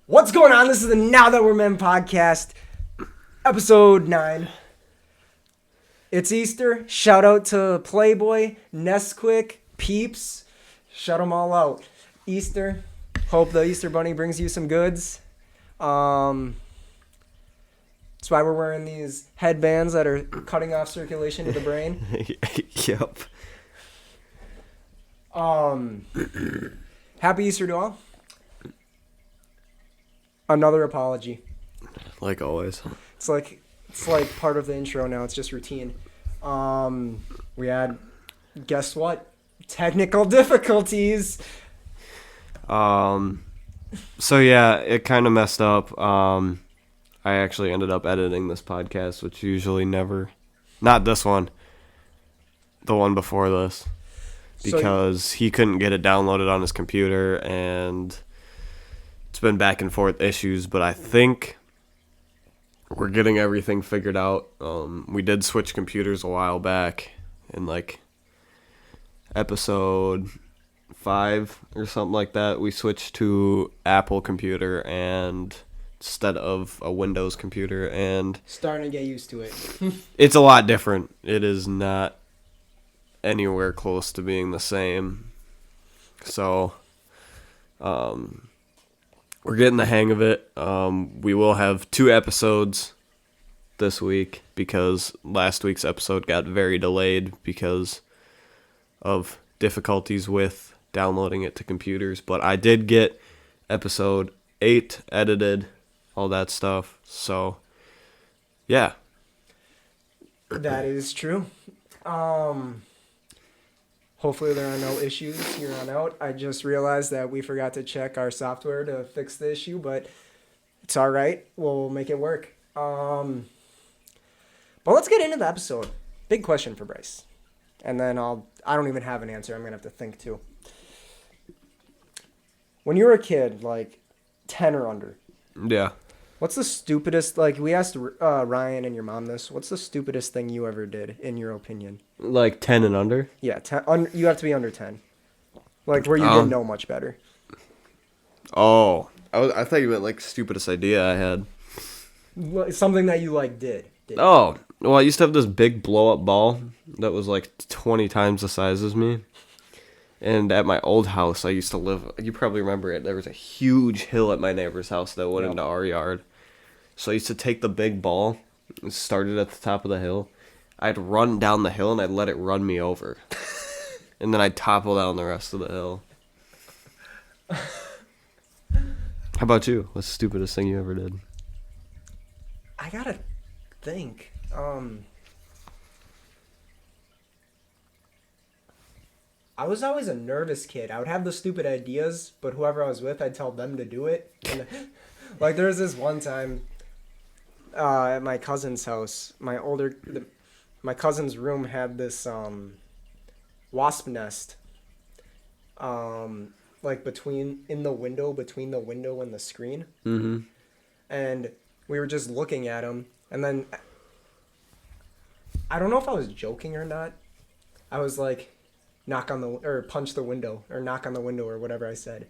What's going on? This is the Now That We're Men podcast, episode 9. It's Easter. Shout out to Playboy, Nesquik, Peeps. Shout them all out. Easter. Hope the Easter Bunny brings you some goods. That's why we're wearing these headbands that are cutting off circulation to the brain. Yep. Happy Easter to all. Another apology. Like always. It's like part of the intro now. It's just routine. We had, guess what? Technical difficulties. So yeah, it kind of messed up. I actually ended up editing this podcast, which usually never. Not this one. The one before this. Because he couldn't get it downloaded on his computer, and it's been back and forth issues, but I think we're getting everything figured out. We did switch computers a while back in like episode 5 or something like that. We switched to Apple computer and instead of a Windows computer, and Starting to get used to it. it's a lot different. It is not anywhere close to being the same. So, we're getting the hang of it. We will have 2 episodes this week because last week's episode got very delayed because of difficulties with downloading it to computers. But I did get episode 8 edited, all that stuff. So, yeah. That is true. Hopefully there are no issues here on out. I just realized that we forgot to check our software to fix the issue, but it's all right. We'll make it work. But let's get into the episode. Big question for Bryce. And then I don't even have an answer. I'm going to have to think too. When you were a kid, like 10 or under. Yeah. What's the stupidest, like we asked Ryan and your mom this, what's the stupidest thing you ever did, in your opinion? Like 10 and under? Yeah, you have to be under 10. Like where you didn't know much better. Oh. I thought you meant like stupidest idea I had. Something that you like did. Oh. Well, I used to have this big blow-up ball that was like 20 times the size as me. And at my old house, I used to live, you probably remember it, there was a huge hill at my neighbor's house that went into our yard. So I used to take the big ball and start it at the top of the hill. I'd run down the hill and I'd let it run me over. And then I'd topple down the rest of the hill. How about you? What's the stupidest thing you ever did? I gotta think. I was always a nervous kid. I would have the stupid ideas, but whoever I was with, I'd tell them to do it. And, like there was this one time at my cousin's house. My cousin's room had this wasp nest. Like between the window and the screen. Mm-hmm. And we were just looking at him, and then I don't know if I was joking or not. I was like, punch the window, or knock on the window, or whatever I said.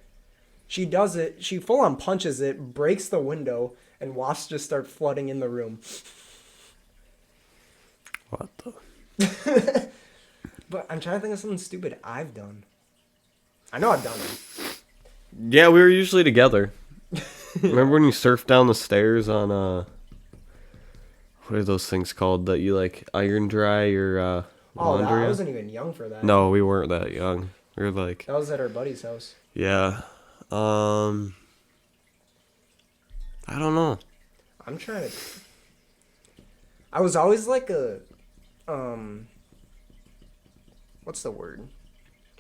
She does it. She full on punches it, breaks the window, and wasps just start flooding in the room. What the? But I'm trying to think of something stupid I've done. I know I've done it. Yeah, we were usually together. Remember when you surfed down the stairs on, what are those things called that you, like, iron dry your, laundry? I wasn't even young for that. No, we weren't that young. We were, like... That was at our buddy's house. Yeah. I don't know. I'm trying to... I was always like a... What's the word?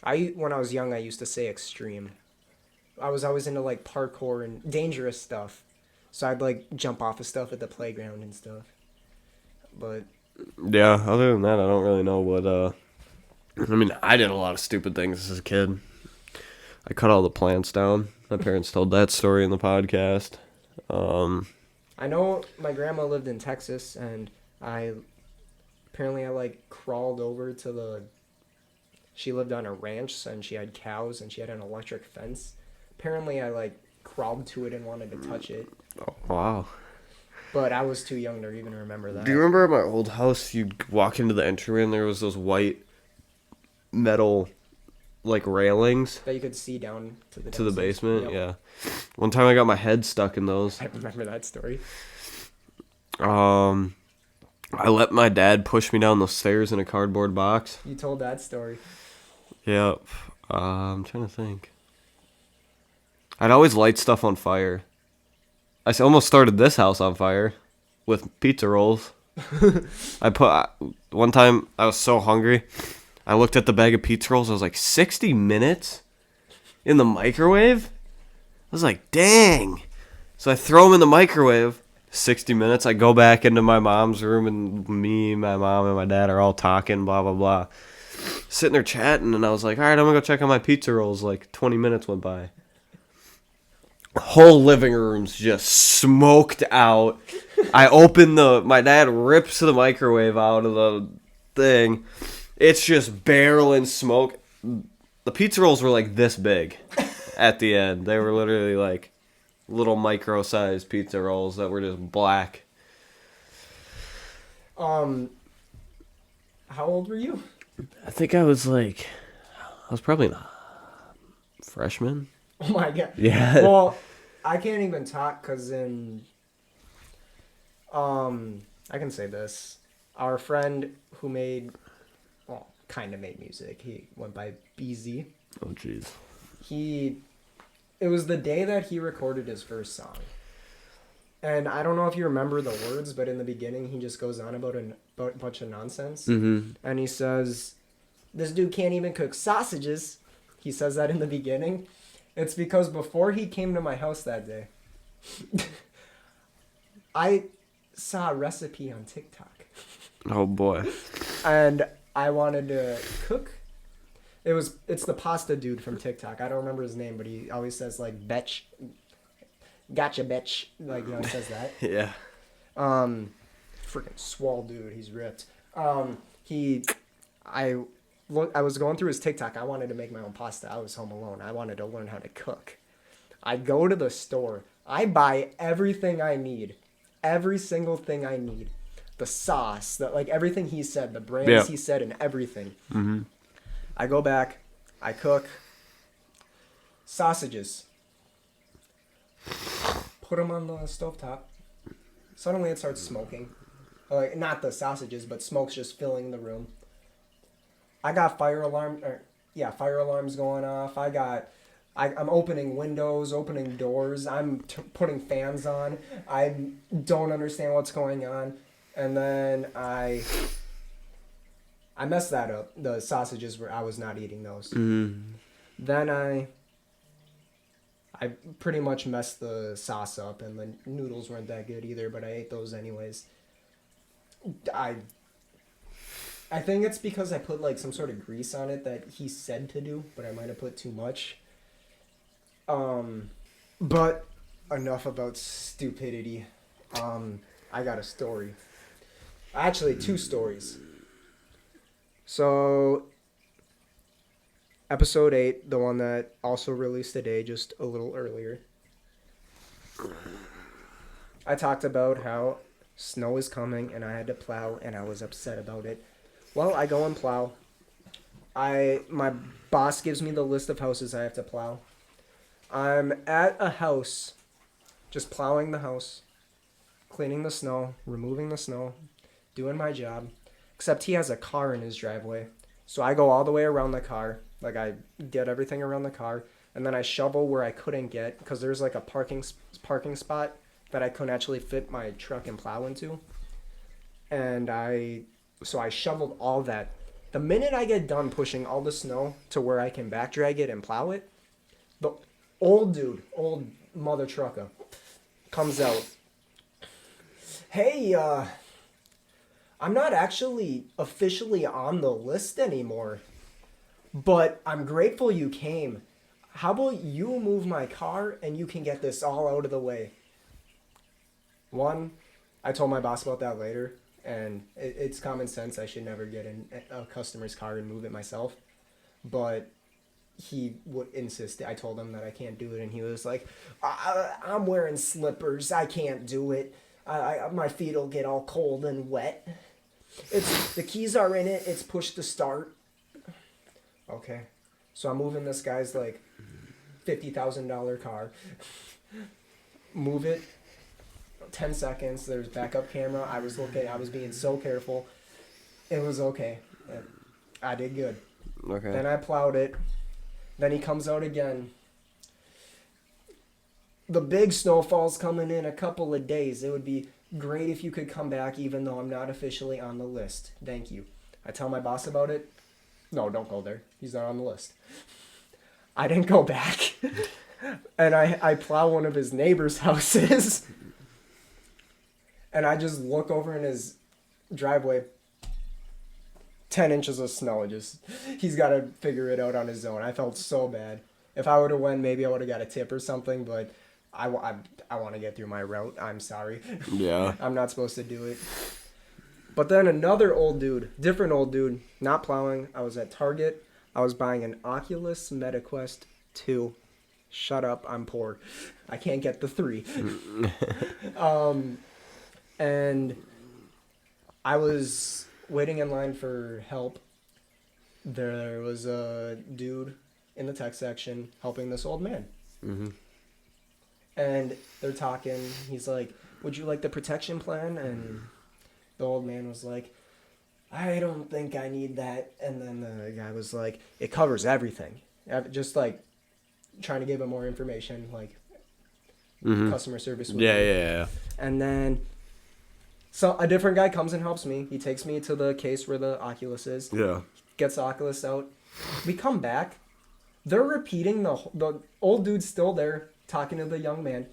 When I was young, I used to say extreme. I was always into like parkour and dangerous stuff. So I'd like jump off of stuff at the playground and stuff. But Yeah, other than that, I don't really know what, I mean, I did a lot of stupid things as a kid. I cut all the plants down. My parents told that story in the podcast. I know my grandma lived in Texas, and I like crawled over to she lived on a ranch, and she had cows, and she had an electric fence. Apparently I like crawled to it and wanted to touch it. Oh, wow. But I was too young to even remember that. Do you remember at my old house, you'd walk into the entryway and there was those white metal, like, railings that you could see down to the basement? Yep. Yeah. One time I got my head stuck in those. I remember that story. I let my dad push me down the stairs in a cardboard box. You told that story. Yep. I'm trying to think. I'd always light stuff on fire. I almost started this house on fire with pizza rolls. One time I was so hungry, I looked at the bag of pizza rolls. I was like, 60 minutes in the microwave? I was like, dang. So I throw them in the microwave. 60 minutes. I go back into my mom's room, and me, my mom, and my dad are all talking, blah, blah, blah. Sitting there chatting, and I was like, all right, I'm going to go check on my pizza rolls. Like, 20 minutes went by. Whole living room's just smoked out. I open my dad rips the microwave out of the thing. It's just barreling smoke. The pizza rolls were like this big at the end. They were literally like little micro-sized pizza rolls that were just black. How old were you? I think I was probably a freshman. Oh my god. Yeah. Well, I can't even talk because I can say this. Our friend who kind of made music. He went by BZ. Oh, jeez. It was the day that he recorded his first song. And I don't know if you remember the words, but in the beginning, he just goes on about a bunch of nonsense. Mm-hmm. And he says, this dude can't even cook sausages. He says that in the beginning. It's because before he came to my house that day, I saw a recipe on TikTok. Oh, boy. And I wanted to cook. It's the pasta dude from TikTok. I don't remember his name, but he always says like betch. Gotcha, betch. Like, he says that. Yeah. Freaking swole dude. He's ripped. I was going through his TikTok. I wanted to make my own pasta. I was home alone. I wanted to learn how to cook. I go to the store. I buy everything I need. Every single thing I need. The sauce, everything he said, the brands he said, and everything. Mm-hmm. I go back. I cook. Sausages. Put them on the stovetop. Suddenly it starts smoking. Not the sausages, but smoke's just filling the room. I got fire alarms going off. I'm opening windows, opening doors. I'm putting fans on. I don't understand what's going on. And then I messed that up. The sausages I was not eating those. Mm-hmm. Then I pretty much messed the sauce up, and the noodles weren't that good either, but I ate those anyways. I think it's because I put some sort of grease on it that he said to do, but I might have put too much. But enough about stupidity. I got a story. Actually, 2 stories. So, episode 8, the one that also released today, just a little earlier. I talked about how snow is coming and I had to plow and I was upset about it. Well, I go and plow. My boss gives me the list of houses I have to plow. I'm at a house, just plowing the house, cleaning the snow, removing the snow, doing my job. Except he has a car in his driveway. So I go all the way around the car. I get everything around the car. And then I shovel where I couldn't get. Because there's a parking spot that I couldn't actually fit my truck and plow into. And so I shoveled all that. The minute I get done pushing all the snow to where I can back drag it and plow it, the old mother trucker, comes out. Hey, I'm not actually officially on the list anymore, but I'm grateful you came. How about you move my car and you can get this all out of the way? I told my boss about that later, and it's common sense. I should never get in a customer's car and move it myself. But he would insist. I told him that I can't do it, and he was like, I'm wearing slippers. I can't do it. My feet will get all cold and wet. The keys are in it. It's push to start. Okay. So I'm moving this guy's like $50,000 car. Move it. 10 seconds. There's backup camera. I was being so careful. It was okay. I did good. Okay. Then I plowed it. Then he comes out again. The big snowfall's coming in a couple of days. It would be great if you could come back, even though I'm not officially on the list. Thank you. I tell my boss about it. No, don't go there. He's not on the list. I didn't go back. And I plow one of his neighbor's houses. And I just look over in his driveway. 10 inches of snow. He's got to figure it out on his own. I felt so bad. If I would have won, maybe I would have got a tip or something, but I want to get through my route. I'm sorry. Yeah. I'm not supposed to do it. But then another different old dude, not plowing. I was at Target. I was buying an Oculus MetaQuest 2. Shut up, I'm poor. I can't get the 3. And I was waiting in line for help. There was a dude in the tech section helping this old man. Mm-hmm. And they're talking. He's like, would you like the protection plan? And the old man was like, I don't think I need that. And then the guy was like, it covers everything. Just like trying to give him more information, like customer service. Yeah. And then so a different guy comes and helps me. He takes me to the case where the Oculus is. Yeah. Gets the Oculus out. We come back. They're repeating the old dude's still there talking to the young man.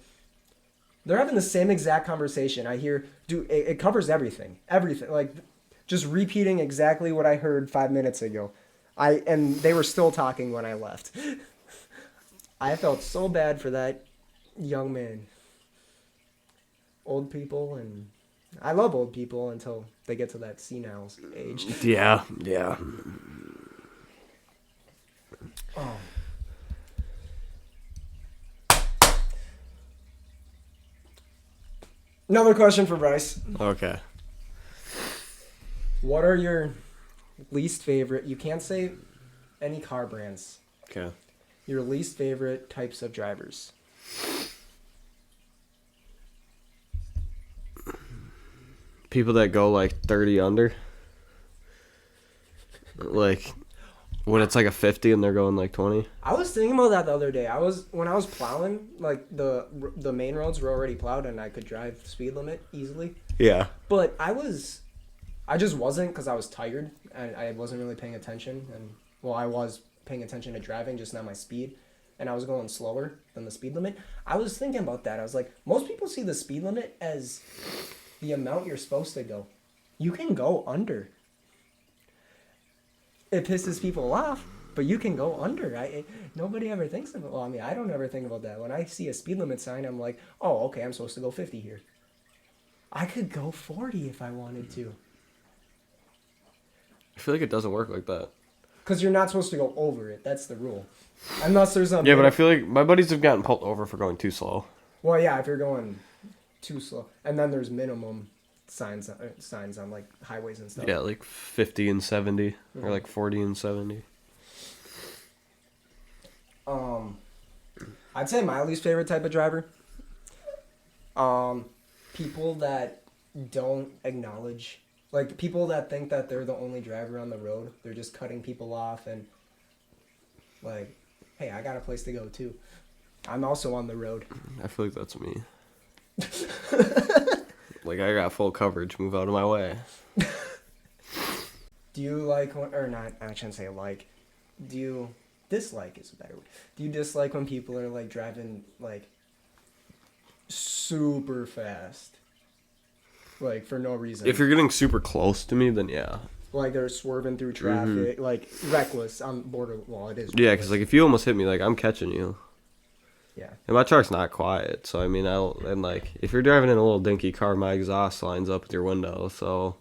They're having the same exact conversation. I hear, dude, it covers everything. Everything. Like, just repeating exactly what I heard 5 minutes ago. And they were still talking when I left. I felt so bad for that young man. Old people, and I love old people until they get to that senile age. Yeah. Oh. Another question for Bryce. Okay. What are your least favorite? You can't say any car brands. Okay. Your least favorite types of drivers. People that go like 30 under. Like when it's like a 50 and they're going like 20. I was thinking about that the other day. When I was plowing, like the main roads were already plowed and I could drive speed limit easily. Yeah. But I just wasn't, because I was tired and I wasn't really paying attention. And well, I was paying attention to driving, just not my speed. And I was going slower than the speed limit. I was thinking about that. I was like, most people see the speed limit as the amount you're supposed to go. You can go under. It pisses people off, but you can go under. Nobody ever thinks of it. Well, I mean, I don't ever think about that. When I see a speed limit sign, I'm like, oh, okay, I'm supposed to go 50 here. I could go 40 if I wanted to. I feel like it doesn't work like that. Because you're not supposed to go over it. That's the rule. Unless there's a... Yeah, but I feel like my buddies have gotten pulled over for going too slow. Well, yeah, if you're going too slow. And then there's minimum signs on like highways and stuff. Yeah, like 50 and 70 or like 40 and 70. I'd say my least favorite type of driver. People that don't acknowledge, like people that think that they're the only driver on the road. They're just cutting people off and like, hey, I got a place to go too. I'm also on the road. I feel like that's me. Like, I got full coverage. Move out of my way. Do you like, or not, I shouldn't say like, do you dislike is a better word. Do you dislike when people are like driving like super fast? Like for no reason. If you're getting super close to me, then yeah. Like they're swerving through traffic, like reckless on border. Well, it is. Reckless. Yeah, because like if you almost hit me, like I'm catching you. Yeah. And my truck's not quiet, so I mean, and like if you're driving in a little dinky car, my exhaust lines up with your window, so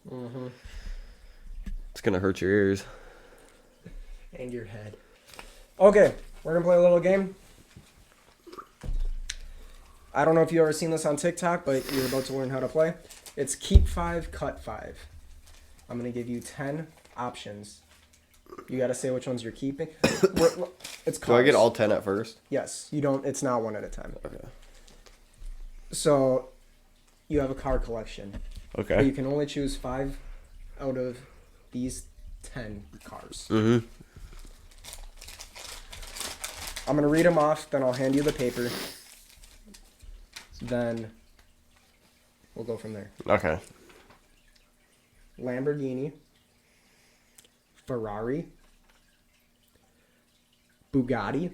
it's gonna hurt your ears and your head. Okay, we're gonna play a little game. I don't know if you've ever seen this on TikTok, but you're about to learn how to play. It's keep 5, cut 5. I'm gonna give you 10 options. You gotta say which ones you're keeping. It's cars. Do I get all 10 at first? Yes, you don't. It's not one at a time. Okay. So, you have a car collection. Okay. But you can only choose 5 out of these 10 cars. Mm-hmm. I'm gonna read them off, then I'll hand you the paper. Then we'll go from there. Okay. Lamborghini, Ferrari, Bugatti,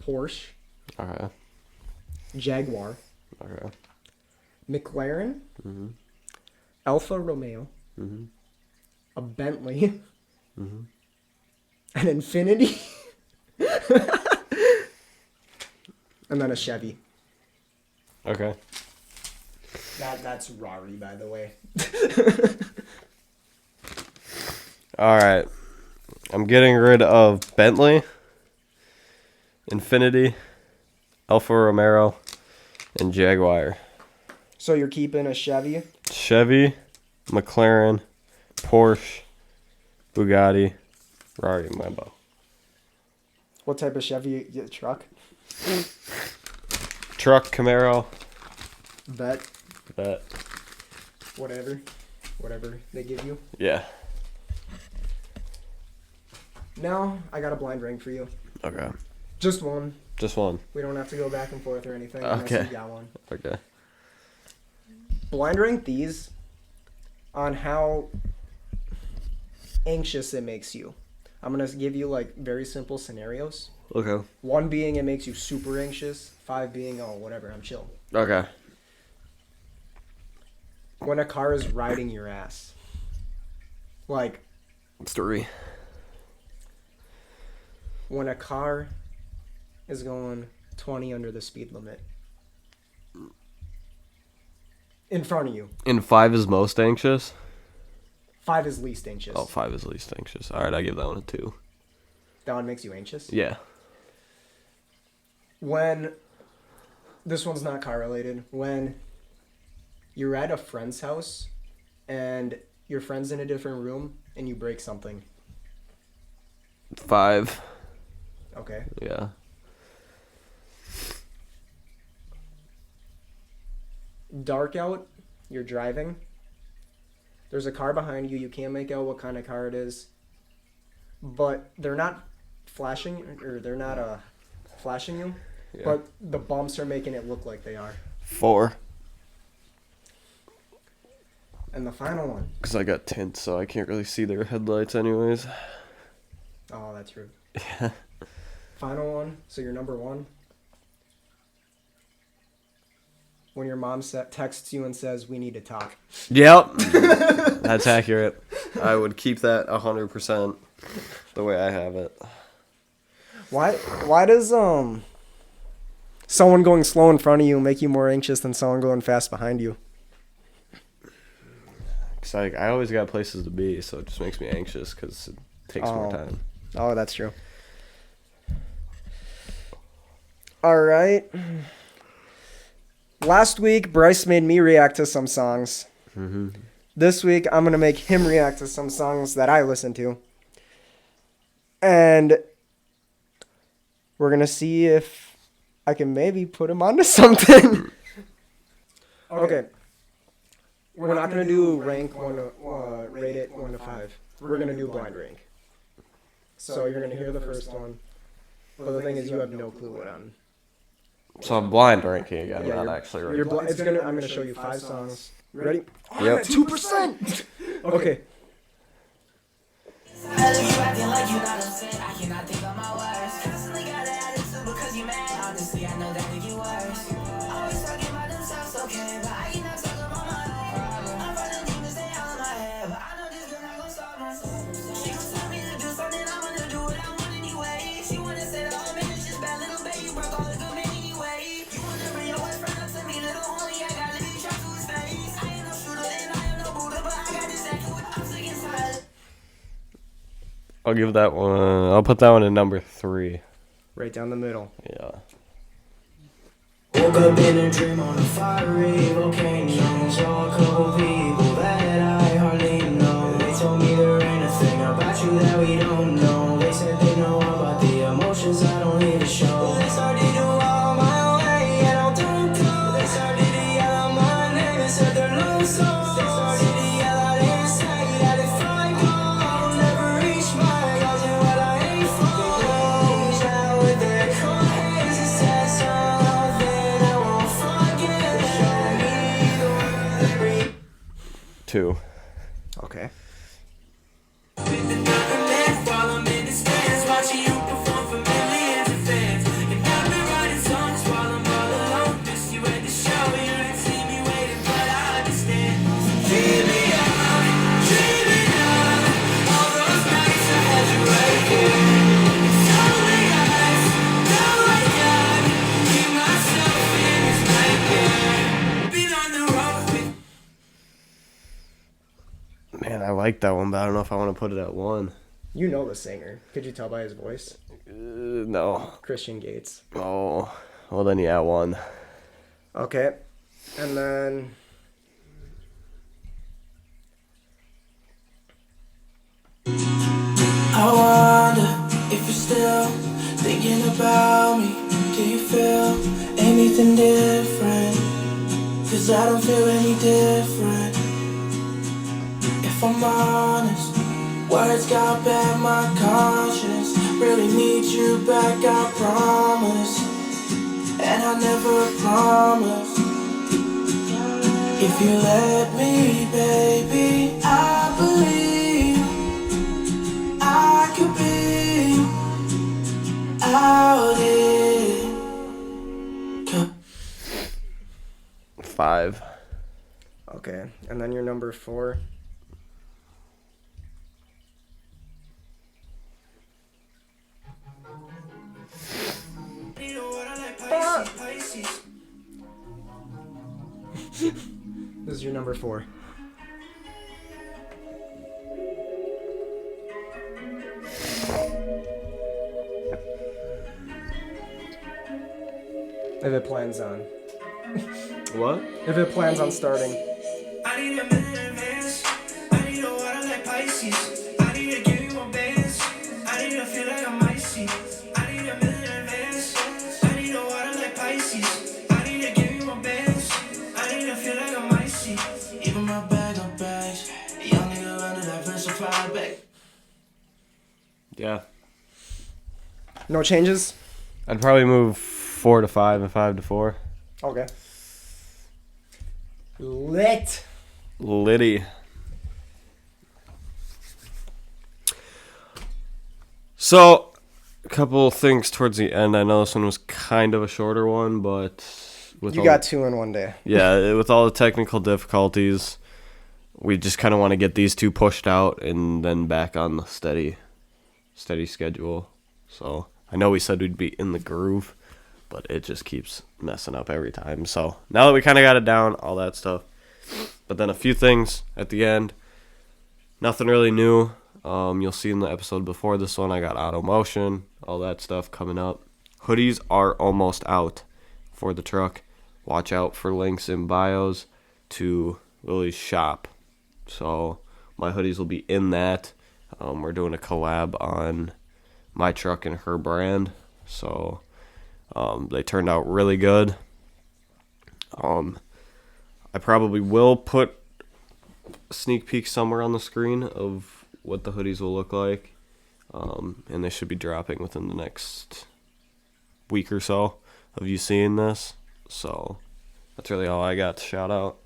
Porsche, Okay. Jaguar, Okay. McLaren, Mm-hmm. Alfa Romeo, Mm-hmm. a Bentley, Mm-hmm. an Infinity, and then a Chevy. Okay. That's Rari, by the way. All right. I'm getting rid of Bentley, Infinity, Alfa Romeo, and Jaguar. So you're keeping a Chevy, Chevy, McLaren, Porsche, Bugatti, Rari, Lambo. what type of Chevy? Truck? Truck, Camaro. Vet? That. Whatever they give you. Yeah. Now I got a blind ring for you. Okay. Just one. Just one. We don't have to go back and forth or anything. Unless Okay. you got one. Okay. Blind rank these on how anxious it makes you. I'm gonna give you like very simple scenarios. Okay. 1 being it makes you super anxious. 5 being whatever, I'm chill. Okay. When a car is riding your ass. Like 3. when a car is going 20 under the speed limit. In front of you. And 5 is most anxious? 5 is least anxious. Oh, 5 is least anxious. All right, I give that one a 2. That one makes you anxious? Yeah. When, this one's not car related, when you're at a friend's house and your friend's in a different room and you break something. 5. Okay. Yeah. Dark out, you're driving. There's a car behind you. You can't make out what kind of car it is. But they're not flashing, or they're not flashing you. Yeah. But the bumps are making it look like they are. 4. And the final one. Because I got tint, so I can't really see their headlights anyways. Oh, that's rude. Yeah. Final one. So you're number 1. When your mom texts you and says, "We need to talk." Yep. That's accurate. I would keep that 100% the way I have it. Why does someone going slow in front of you make you more anxious than someone going fast behind you? Cause like I always got places to be, so it just makes me anxious because it takes more time. Oh, that's true. All right. Last week, Bryce made me react to some songs. Mm-hmm. This week, I'm going to make him react to some songs that I listen to. And we're going to see if I can maybe put him onto something. Okay. We're not going to do rank 1 to, rate it 1 to 5. We're going to do blind rank. So you're going to hear the first one. But the thing is, you have no clue what I'm... So I'm blind ranking again, Yeah, not you're- actually You're ranking. I'm gonna show you 5 songs. Ready? Yep. I'm at 2%. Okay. I'll give that one. I'll put that one in number 3. Right down the middle. Yeah. Woke up in a dream on a fiery volcano. Saw a couple people that I hardly know. They told me there ain't a thing about you that we don't know. They said they know about the emotions I don't need to show. They started to walk my way and I'll don't go. They started to yell out my name and said they're lost. They started to yell out and say that if I go, I'll never reach my goals and what I aim for. They reach out with their cold hands and said something I won't forget. Show me the world every 2. Okay. while I'm in the stands, watching you perform for millions of fans. And I've been writing songs while I'm all alone. Miss you at the show, you didn't see me waiting, but I understand. Keep me up, dreaming of all those nights I had you right here. It's only us, now I gotta keep myself in this nightmare. Been on the road with Man, I like that one, but I don't know if I want to put it at 1. You know the singer. Could you tell by his voice? No. Christian Gates. Oh. Well, then yeah, 1. Okay. And then... I wonder if you're still thinking about me. Do you feel anything different? Cause I don't feel any different. If I'm honest, words got back my conscience. Really need you back, I promise. And I never promise. If you let me, baby, I believe I could be out here. 5. Okay. And then your number 4. This is your number 4. If it plans on. What? If it plans on starting. I need a minute in advance. I need a water like Pisces. I need to give you more bands. I need to feel like I'm icy. I need a minute in advance. I need a water like Pisces. I need to give you more bands. I need to feel like I'm icy. Even my bag of bags. A young nigga learn to diversify back. Yeah. No changes? I'd probably move 4 to 5 and 5 to 4. Okay. Lit. Liddy. So, a couple things towards the end. I know this one was kind of a shorter one, but with You got 2 in one day. yeah, with all the technical difficulties, we just kind of want to get these 2 pushed out and then back on the steady schedule. So I know we said we'd be in the groove, but it just keeps messing up every time. So now that we kind of got it down, all that stuff. But then a few things at the end. Nothing really new. You'll see in the episode before this one, I got auto motion, all that stuff coming up. Hoodies are almost out for the truck. Watch out for links in bios to Lily's shop. So my hoodies will be in that. We're doing a collab on my truck and her brand. So they turned out really good. I probably will put a sneak peek somewhere on the screen of what the hoodies will look like. And they should be dropping within the next week or so of you seeing this. So that's really all I got to shout out.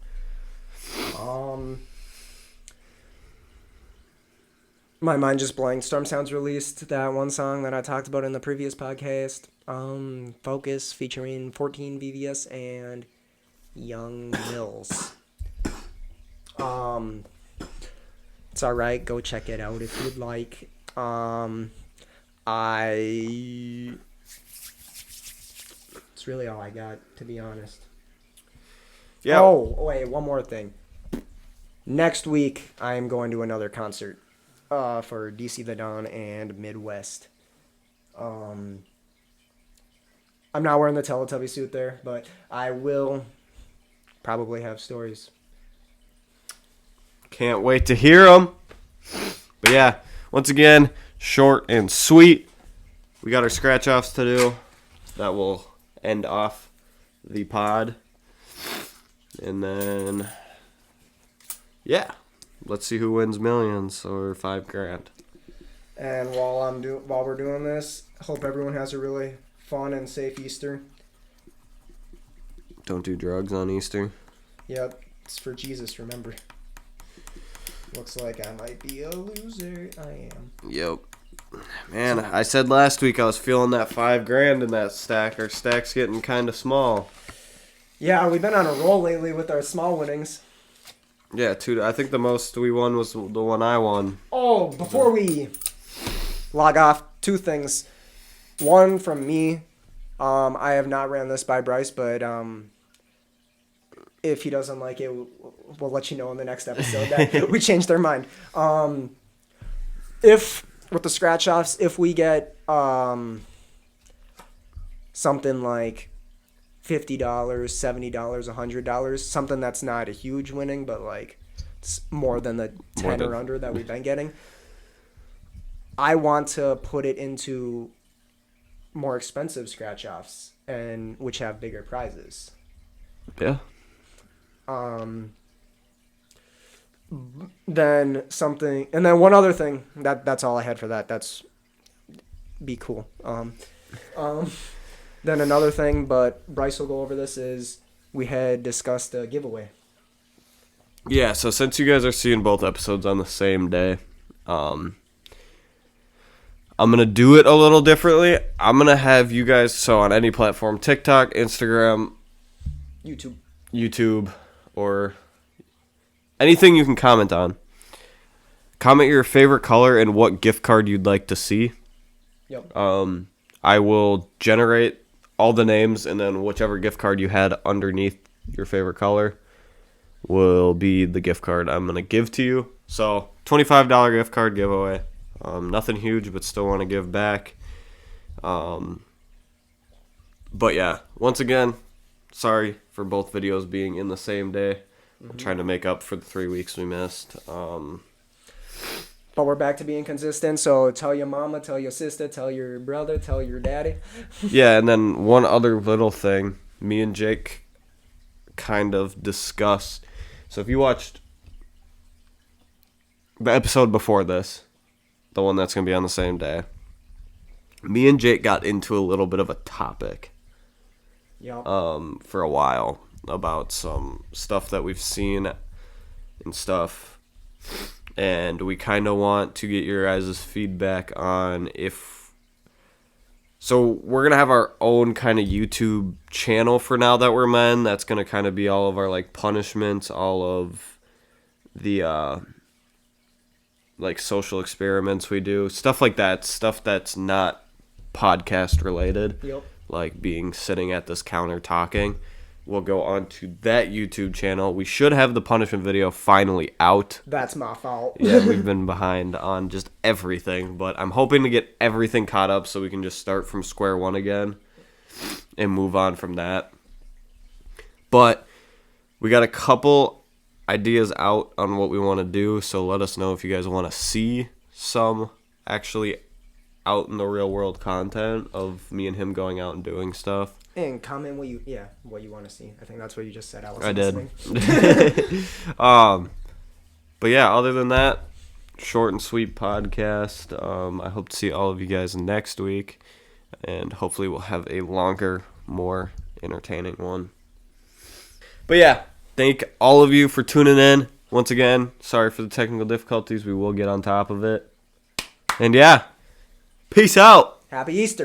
My mind just blanked. Storm Sounds released that one song that I talked about in the previous podcast. Focus featuring 14 VVS and Young Mills. It's alright. Go check it out if you'd like. It's really all I got, to be honest. Yeah. Oh, wait, one more thing. Next week, I am going to another concert. for DC the Dawn and Midwest. I'm not wearing the Teletubby suit there, but I will probably have stories. Can't wait to hear them. But yeah, once again, short and sweet. We got our scratch offs to do. That will end off the pod. And then, yeah, let's see who wins millions or $5,000. And while we're doing this, hope everyone has a really fun and safe Easter. Don't do drugs on Easter. Yep, it's for Jesus, remember. Looks like I might be a loser. I am. Yep. Man, I said last week I was feeling that $5,000 in that stack. Our stack's getting kind of small. Yeah, we've been on a roll lately with our small winnings. Yeah, I think the most we won was the one I won. Oh, before we log off, 2 things. One from me. I have not ran this by Bryce, but if he doesn't like it, we'll let you know in the next episode that we changed our mind. If with the scratch offs, if we get something like $50, $70, $100, something that's not a huge winning, but like it's more than the 10 or under that we've been getting, I want to put it into more expensive scratch offs and which have bigger prizes. Yeah. Then something, and then one other thing. That's all I had for that. That's be cool. Then another thing, but Bryce will go over this, is we had discussed a giveaway. Yeah, so since you guys are seeing both episodes on the same day, I'm going to do it a little differently. I'm going to have you guys, so on any platform, TikTok, Instagram, YouTube, or anything you can comment on. Comment your favorite color and what gift card you'd like to see. Yep. I will generate all the names, and then whichever gift card you had underneath your favorite color will be the gift card I'm going to give to you. So, $25 gift card giveaway. Nothing huge, but still want to give back. But yeah, once again, sorry for both videos being in the same day. I'm trying to make up for the 3 weeks we missed. But we're back to being consistent, so tell your mama, tell your sister, tell your brother, tell your daddy. Yeah, and then one other little thing. Me and Jake kind of discussed. So if you watched the episode before this, the one that's going to be on the same day, me and Jake got into a little bit of a topic Yep. for a while about some stuff that we've seen and stuff. And we kind of want to get your guys' feedback on if... So we're going to have our own kind of YouTube channel for Now That We're Men. That's going to kind of be all of our like punishments, all of the like social experiments we do. Stuff like that. Stuff that's not podcast related. Yep. Like sitting at this counter talking. We'll go on to that YouTube channel. We should have the punishment video finally out. That's my fault. Yeah, we've been behind on just everything, but I'm hoping to get everything caught up so we can just start from square one again and move on from that. But we got a couple ideas out on what we want to do, so let us know if you guys want to see some actually out in the real world content of me and him going out and doing stuff. And comment what you want to see. I think that's what you just said. I did. But yeah, other than that, short and sweet podcast. I hope to see all of you guys next week, and hopefully we'll have a longer, more entertaining one. But yeah, thank all of you for tuning in. Once again, sorry for the technical difficulties. We will get on top of it. And yeah, peace out. Happy Easter.